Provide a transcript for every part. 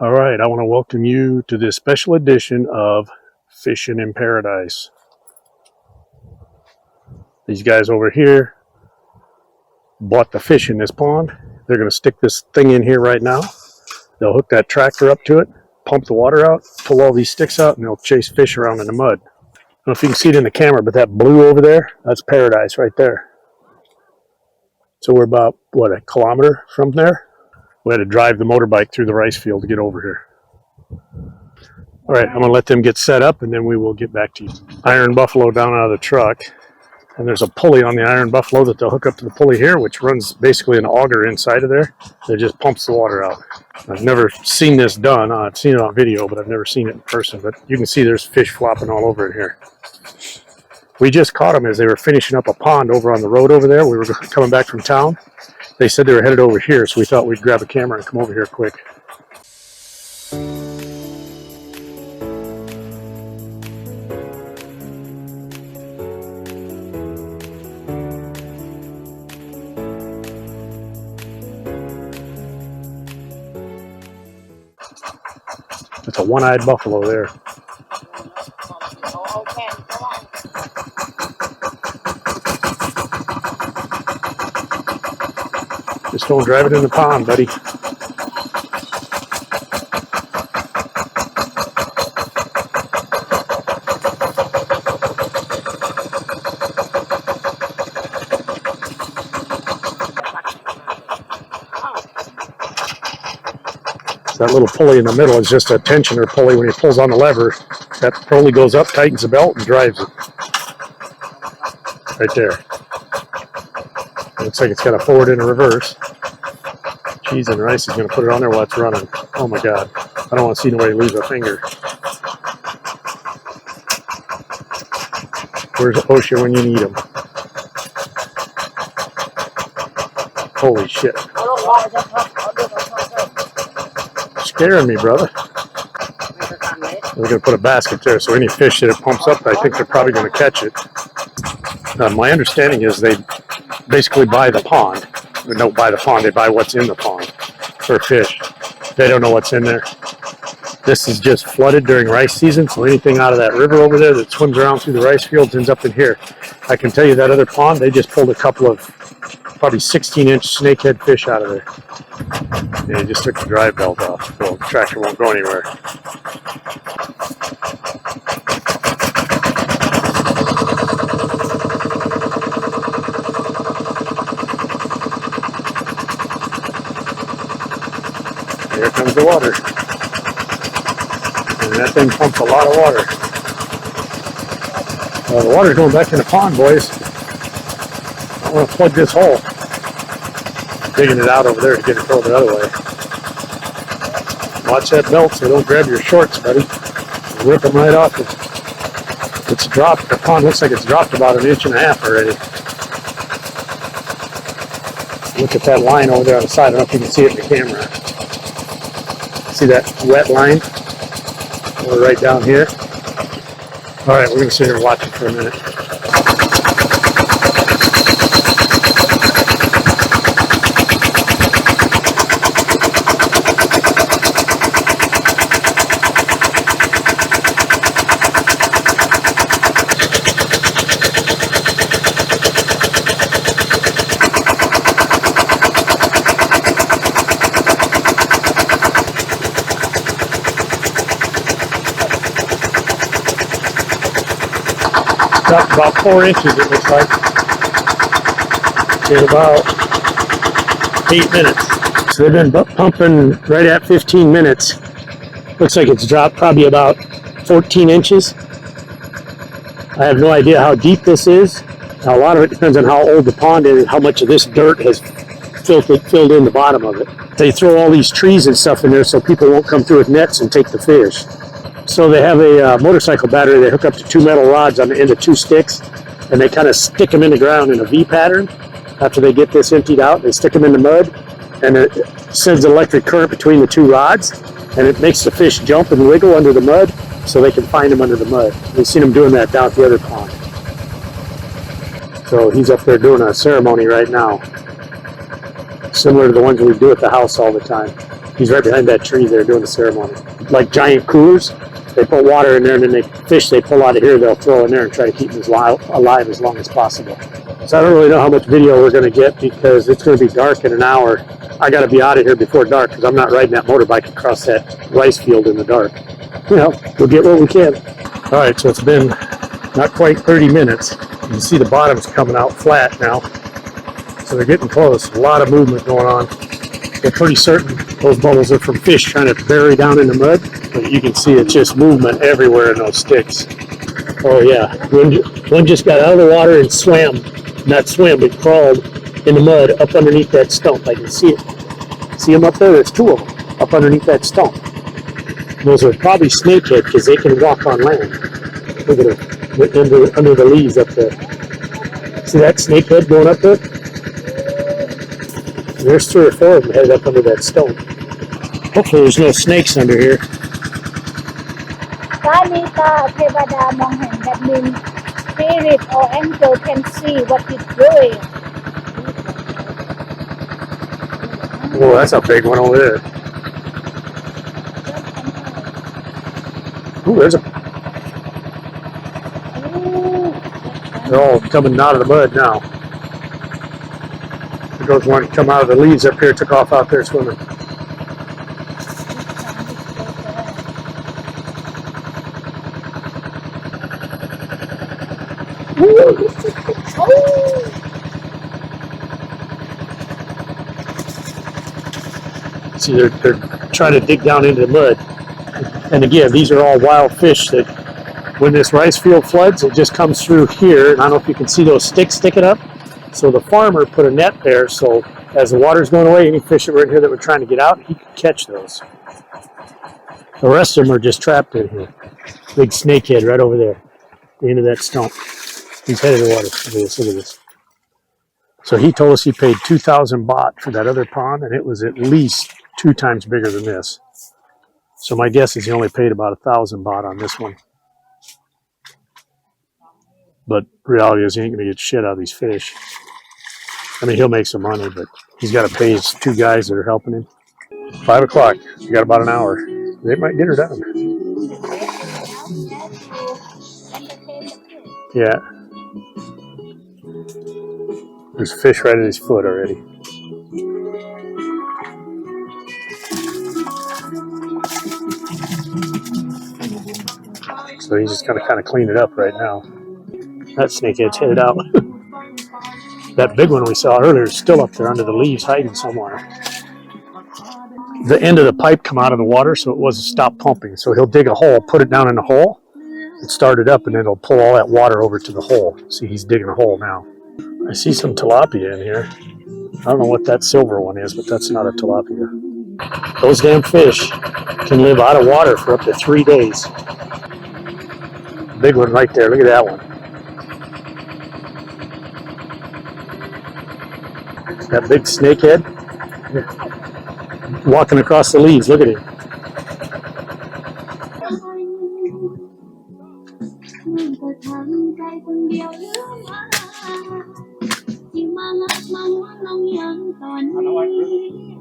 All right, I want to welcome you to this special edition of Fishing in Paradise. These guys over here bought the fish in this pond. They're going to stick this thing in here right now. They'll hook that tractor up to it, pump the water out, pull all these sticks out, and they'll chase fish around in the mud. I don't know if you can see it in the camera, but that blue over there, that's Paradise right there. So we're about, what, a kilometer from there? We had to drive the motorbike through the rice field to get over here. All right, I'm going to let them get set up, and then we will get back to you. Iron Buffalo down out of the truck. And there's a pulley on the Iron Buffalo that they'll hook up to the pulley here, which runs basically an auger inside of there that just pumps the water out. I've never seen this done. I've seen it on video, but I've never seen it in person. But you can see there's fish flopping all over it here. We just caught them as they were finishing up a pond over on the road over there. We were coming back from town. They said they were headed over here, so we thought we'd grab a camera and come over here quick. It's a one-eyed buffalo there. Just don't drive it in the pond, buddy. That little pulley in the middle is just a tensioner pulley. When he pulls on the lever, that pulley goes up, tightens the belt, and drives it. Right there. Looks like it's got a forward and a reverse. Cheese and rice is going to put it on there while it's running. Oh my God. I don't want to see nobody lose a finger. Where's OSHA when you need them? Holy shit. Scaring me, brother. We're going to put a basket there, so any fish that it pumps up, I think they're probably going to catch it. My understanding is they basically buy the pond. They don't buy the pond, they buy what's in the pond for fish. They don't know what's in there. This is just flooded during rice season, so anything out of that river over there that swims around through the rice fields ends up in here. I can tell you that other pond, they just pulled a couple of probably 16-inch snakehead fish out of there. Yeah, he just took the drive belt off, so the tractor won't go anywhere. Here comes the water. And that thing pumps a lot of water. The water's going back in the pond, boys. I want to plug this hole. Digging it out over there to get it filled the other way. Watch that belt so don't grab your shorts, buddy. Rip them right off. It's dropped. The pond looks like it's dropped about 1.5 inches already. Look at that line over there on the side. I don't know if you can see it in the camera. See that wet line? We're right down here. All right, we're going to sit here and watch it for a minute. Up about 4 inches, it looks like, in about 8 minutes. So they've been pumping right at 15 minutes. Looks like it's dropped probably about 14 inches. I have no idea how deep this is. Now, a lot of it depends on how old the pond is and how much of this dirt has filled in the bottom of it. They throw all these trees and stuff in there so people won't come through with nets and take the fish. So they have a motorcycle battery. They hook up to 2 metal rods on the end of 2 sticks, and they kind of stick them in the ground in a V pattern. After they get this emptied out, they stick them in the mud, and it sends an electric current between the 2 rods, and it makes the fish jump and wiggle under the mud so they can find them under the mud. We've seen them doing that down at the other pond. So he's up there doing a ceremony right now, similar to the ones we do at the house all the time. He's right behind that tree there doing the ceremony. Like giant coolers, they put water in there, and then fish they pull out of here, they'll throw in there and try to keep them alive as long as possible. So I don't really know how much video we're going to get because it's going to be dark in an hour. I got to be out of here before dark because I'm not riding that motorbike across that rice field in the dark. You know, we'll get what we can. All right, so it's been not quite 30 minutes. You can see the bottom's coming out flat now. So they're getting close. A lot of movement going on. They're pretty certain those bubbles are from fish trying to bury down in the mud. But you can see it's just movement everywhere in those sticks. Oh yeah, one just got out of the water and swam. Not swam, but crawled in the mud up underneath that stump. I can see it. See them up there? There's two of them up underneath that stump. Those are probably snakehead because they can walk on land. Look at them under the leaves up there. See that snakehead going up there? And there's 3 or 4 of them headed up under that stone. Hopefully there's no snakes under here. That means spirit or angel can see what he's doing. Oh, that's a big one over there. Ooh, there's a... They're all coming out of the mud now. There goes one come out of the leaves up here, took off out there swimming. See, they're trying to dig down into the mud. And again, these are all wild fish that when this rice field floods, it just comes through here. And I don't know if you can see those sticks sticking up. So the farmer put a net there, so as the water's going away, any fish that were in here that were trying to get out, he could catch those. The rest of them are just trapped in here. Big snakehead right over there, the end of that stump. He's headed to the water. Look at this, look at this. So he told us he paid 2,000 baht for that other pond, and it was at least 2 times bigger than this. So my guess is he only paid about 1,000 baht on this one. But reality is he ain't going to get shit out of these fish. I mean, he'll make some money, but he's got to pay his 2 guys that are helping him. 5 o'clock. You got about an hour. They might get her down. Yeah. There's fish right at his foot already. So he's just going to kind of clean it up right now. That snakehead's headed out. That big one we saw earlier is still up there under the leaves hiding somewhere. The end of the pipe come out of the water so it wasn't stopped pumping. So he'll dig a hole, put it down in the hole, and start it up, and then it'll pull all that water over to the hole. See, he's digging a hole now. I see some tilapia in here. I don't know what that silver one is, but that's not a tilapia. Those damn fish can live out of water for up to 3 days. Big one right there. Look at that one. That big snakehead walking across the leaves. Look at him.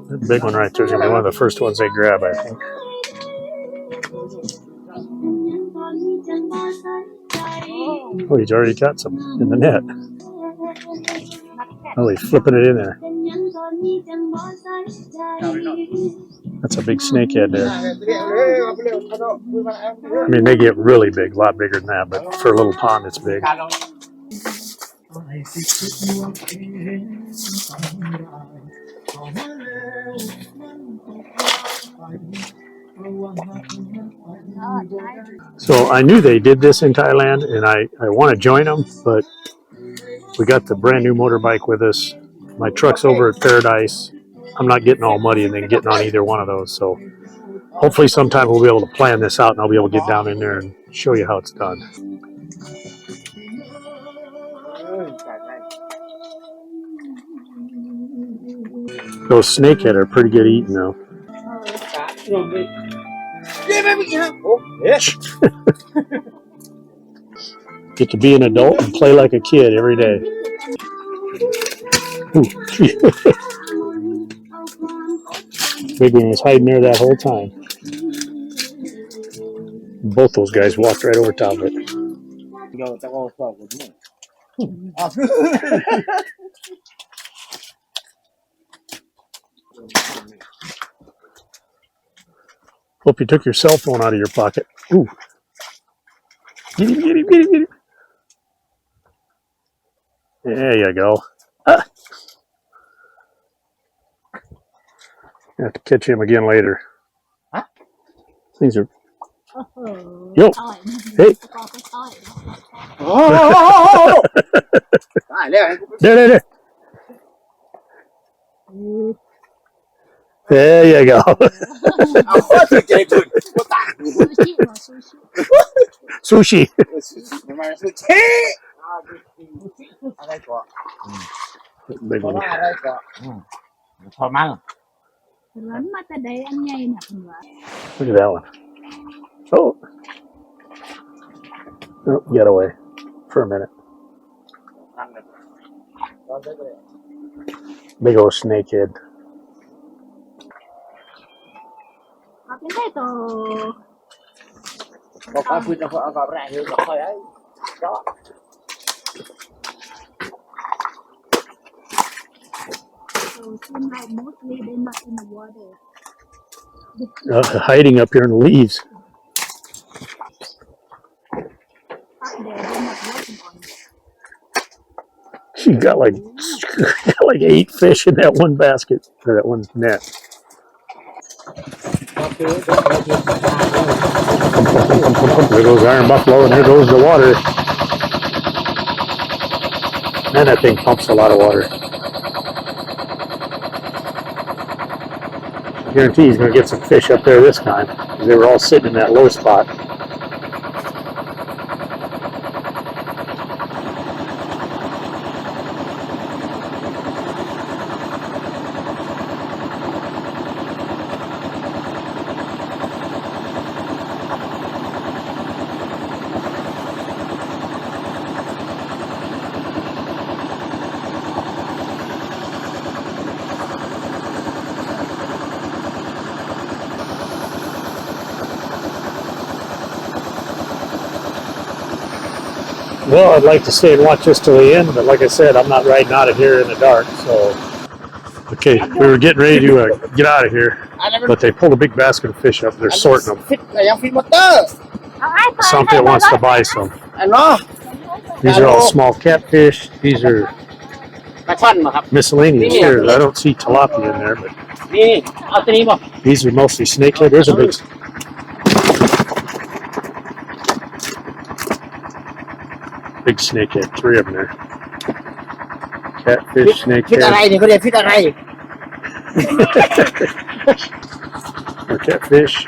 That big one right there is going to be one of the first ones they grab, I think. Oh, he's already got some in the net. Oh, he's flipping it in there. That's a big snakehead there. I mean, they get really big, a lot bigger than that, but for a little pond, it's big. So I knew they did this in Thailand, and I want to join them, but we got the brand new motorbike with us. My truck's over at Paradise. I'm not getting all muddy and then getting on either one of those. So hopefully sometime we'll be able to plan this out and I'll be able to get down in there and show you how it's done. Those snakehead are pretty good eating though. Get to be an adult and play like a kid every day. Big one was hiding there that whole time. Both those guys walked right over top of it. Hope you took your cell phone out of your pocket. Ooh. Get him, get him, get him, get him. There you go. Ah. I have to catch him again later. Huh? These are. Oh, Yo. Hey. Oh! There. There you go. Sushi. Big one. Look at that one. Oh. Oh, get away for a minute. Big old snakehead. Hiding up here in the leaves. She got like 8 fish in that one basket, or that one net. There goes Iron Buffalo, and there goes the water. Man, that thing pumps a lot of water. I guarantee he's going to get some fish up there this time, because they were all sitting in that low spot. Well, I'd like to stay and watch this till the end, but like I said, I'm not riding out of here in the dark, so. Okay, we were getting ready to get out of here, but they pulled a big basket of fish up. They're sorting them. Something wants to buy some. These are all small catfish. These are miscellaneous here. I don't see tilapia in there, but these are mostly snakehead. There's a big snakehead. 3 of them there. Catfish, snakehead. Or catfish,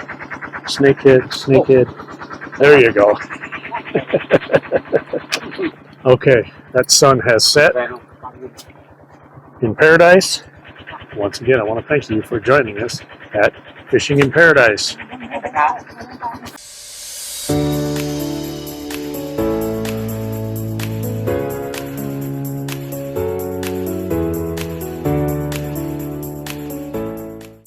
snakehead. There you go. Okay, that sun has set in Paradise. Once again, I want to thank you for joining us at Fishing in Paradise.